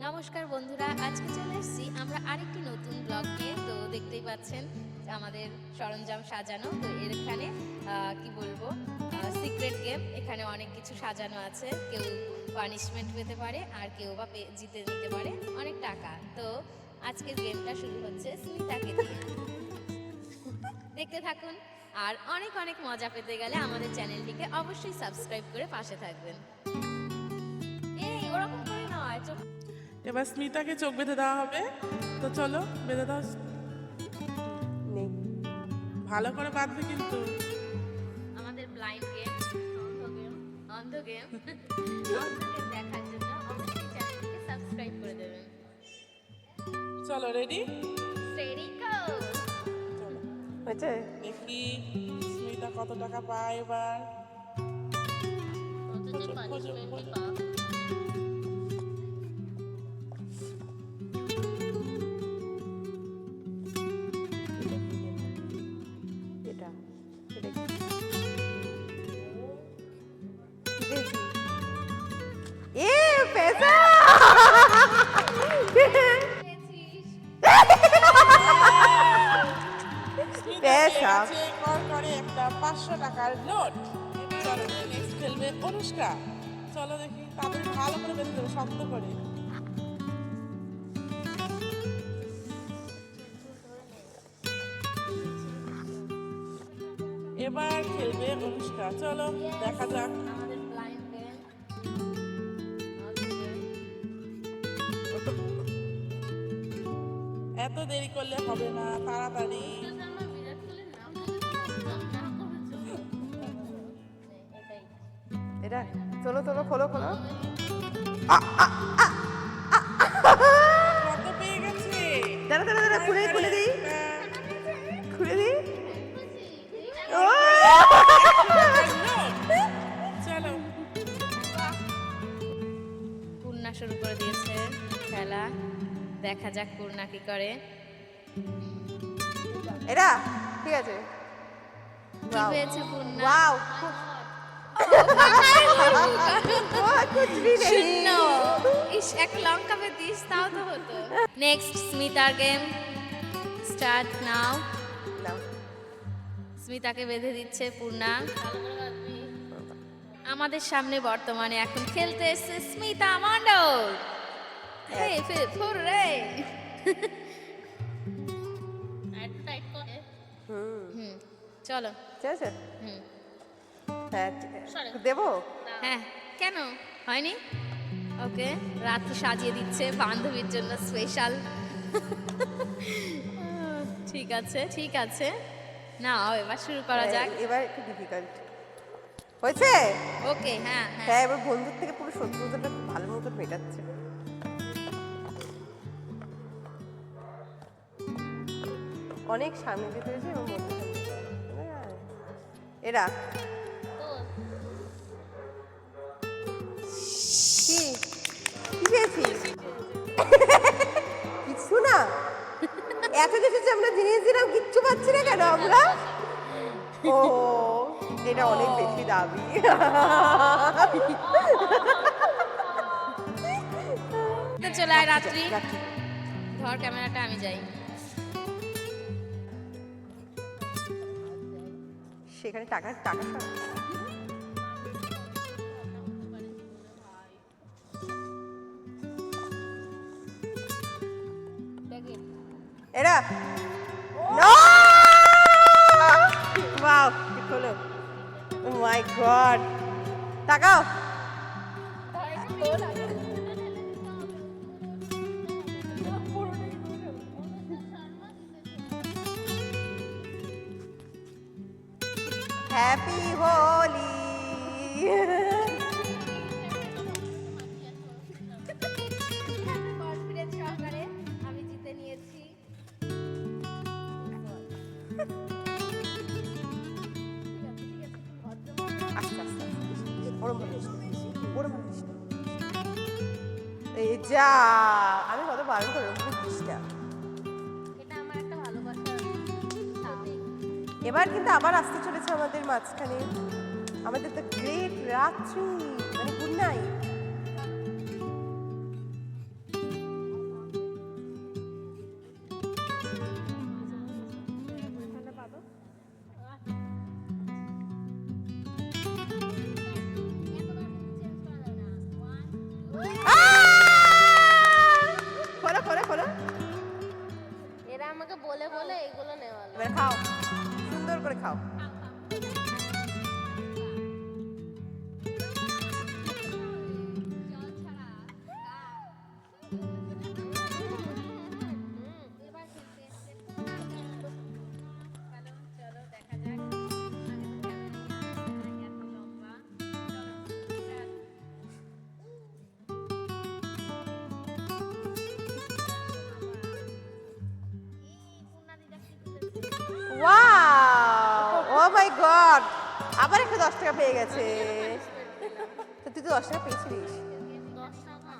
নমস্কার বন্ধুরা, আজকে চলে এসেছি আমরা আরেকটি নতুন ব্লগ নিয়ে। তো দেখতেই পাচ্ছেন আমাদের সরঞ্জাম সাজানো। তো এখানে কি বলবো, সিক্রেট গেম। এখানে অনেক কিছু সাজানো আছে। কেউ পানিশমেন্ট পেতে পারে, আর কেউ বা জিতে নিতে পারে অনেক টাকা। তো আজকের গেমটা শুরু হচ্ছে স্মিতাকে দিয়ে। দেখতে থাকুন, আর অনেক অনেক মজা পেতে গেলে আমাদের চ্যানেলটিকে অবশ্যই সাবস্ক্রাইব করে পাশে থাকবেন। এই ওরকম করে নয়, চোখ। এবার স্মিতাকে চোখ বেঁধে দেওয়া হবে। তো চলো বেঁধে দাও। নেই, ভালো করে বাঁধবে কিন্তু। আমাদের ব্লাইন্ড গেম, অন্ধ গেম দেখার জন্য অবশ্যই চ্যানেলটিকে সাবস্ক্রাইব করে দেবেন। চলো, রেডি? Ready go. চলো হয়েছে? দেখি স্মিতা কত টাকা পায় এবার। খোঁজো, খোঁজো। এটা এটা কি? পেয়েছি। পেয়েছে! স্মিতা পেয়েছে করে একটা 500 টাকার নোট। চলো নেক্সট খেলবে অনুষ্কা। চলো দেখি, তাদের ভালো করে বেঁধে দেবে, শক্ত করে। এবার খেলবে অনুষ্কা। চলো দেখা যাক। আমাদের ব্লাইন্ড গেম, এত দেরি করলে হবে না, তাড়াতাড়ি। এটা চলো চলো, খোলো খোলো। কত পেয়ে গেছে? দাঁড়া দাঁড়া দাঁড়া, খুলে খুলে দিই, খুলে দিই। চলো পূর্ণা শুরু করে দিয়েছে খেলা। দেখা যাক পূর্ণা কি করে। এটা ঠিক আছে। কি পেয়েছে পূর্ণা? ওয়াও, कुछ भी नहीं। শূন্য। ইস, এক লঙ্কা পেতিস তাও তো হতো। নেক্সট স্মিতার গেম স্টার্ট নাও। নাও। স্মিতাকে বেঁধে দিচ্ছে পূর্ণা। আমাদের সামনে বর্তমানে এখন খেলতে এসেছে স্মিতা মণ্ডল। এই ফুর রে। হুম, চলো। ঠিক আছে, হুম, হ্যাঁ দেবো। হ্যাঁ, কেন হয়নি? ওকে, রাত্রি সাজিয়ে দিচ্ছে বান্ধবীর জন্য স্পেশাল। ঠিক আছে ঠিক আছে, নাও এবার শুরু করা যাক। এবার একটু ডিফিকাল্ট হয়েছে। ওকে, হ্যাঁ হ্যাঁ। হ্যাঁ, এবার বন্ধুর থেকে পুরো শত্রুতাটা ভালো মতো মেটাচ্ছে। অনেক সামনে যেতে হয়েছে এবং এরা কি কি পেয়েছিস? কিছু না, এত কিছু যে আমরা জিনিস দিলাম, কিচ্ছু পাচ্ছি না কেন আমরা? ও, এটা অনেক বেশি দাবি। তো চলে আয় রাত্রি, ধর ক্যামেরাটা, আমি যাই। সেখানে টাকা টাকা সব। এরা নো, ওয়াও, কি হলো? ও মাই গড, তাকাও। হ্যাপি হোলি। আমি জিতে নিয়েছি। আস্তে আস্তে ওরম ভাবিস না, ওরম ভাবিস না। এই যা, আমি কত বারণ করে বুঝিস না। এটা আমার একটা ভালোবাসার আবেগ। এবার কিন্তু আবার আসতে চলেছে আমাদের মাঝখানে আমাদের দ্য গ্রেট রাত্রি, মানে গুড নাইট। গড, আবার একটা 10 টাকা পেয়ে গেছে। তো তুই তো 10 টাকা পেয়েছিলিস। 10 টাকা